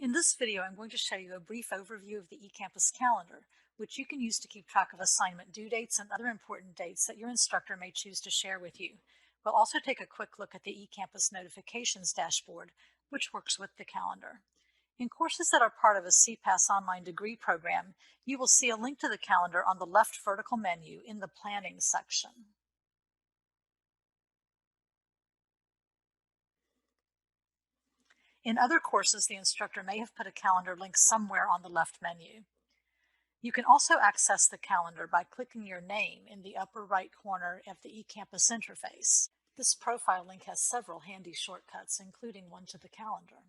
In this video, I'm going to show you a brief overview of the eCampus calendar, which you can use to keep track of assignment due dates and other important dates that your instructor may choose to share with you. We'll also take a quick look at the eCampus notifications dashboard, which works with the calendar. In courses that are part of a CPAS online degree program, you will see a link to the calendar on the left vertical menu in the Planning section. In other courses, the instructor may have put a calendar link somewhere on the left menu. You can also access the calendar by clicking your name in the upper right corner of the eCampus interface. This profile link has several handy shortcuts, including one to the calendar.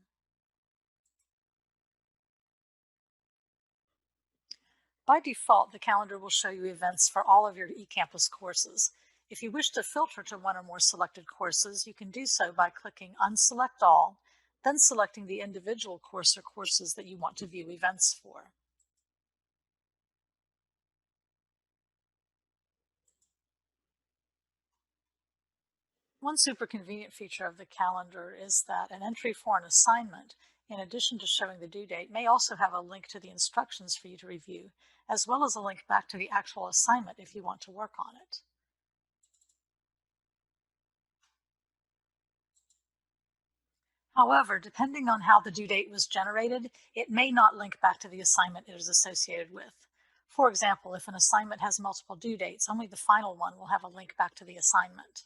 By default, the calendar will show you events for all of your eCampus courses. If you wish to filter to one or more selected courses, you can do so by clicking Unselect All, then selecting the individual course or courses that you want to view events for. One super convenient feature of the calendar is that an entry for an assignment, in addition to showing the due date, may also have a link to the instructions for you to review, as well as a link back to the actual assignment if you want to work on it. However, depending on how the due date was generated, it may not link back to the assignment it is associated with. For example, if an assignment has multiple due dates, only the final one will have a link back to the assignment.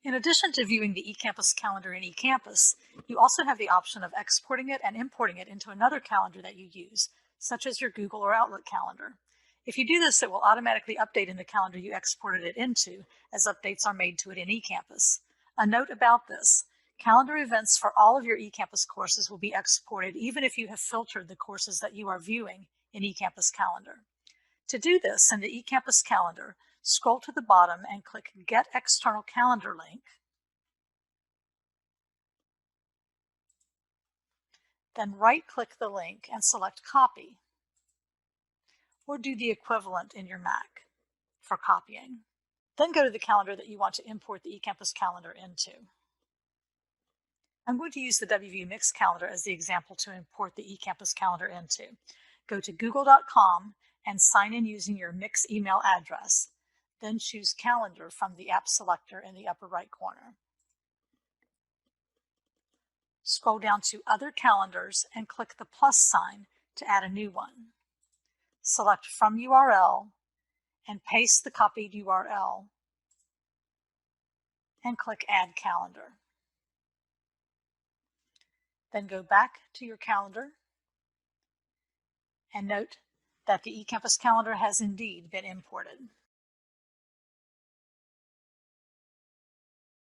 In addition to viewing the eCampus calendar in eCampus, you also have the option of exporting it and importing it into another calendar that you use, such as your Google or Outlook calendar. If you do this, it will automatically update in the calendar you exported it into, as updates are made to it in eCampus. A note about this: calendar events for all of your eCampus courses will be exported even if you have filtered the courses that you are viewing in eCampus calendar. To do this, in the eCampus calendar, scroll to the bottom and click Get External Calendar Link, then right-click the link and select Copy, or do the equivalent in your Mac for copying. Then go to the calendar that you want to import the eCampus calendar into. I'm going to use the WVU Mix calendar as the example to import the eCampus calendar into. Go to google.com and sign in using your Mix email address. Then choose Calendar from the app selector in the upper right corner. Scroll down to Other Calendars and click the plus sign to add a new one. Select From URL and paste the copied URL and click Add Calendar. Then go back to your calendar and note that the eCampus calendar has indeed been imported.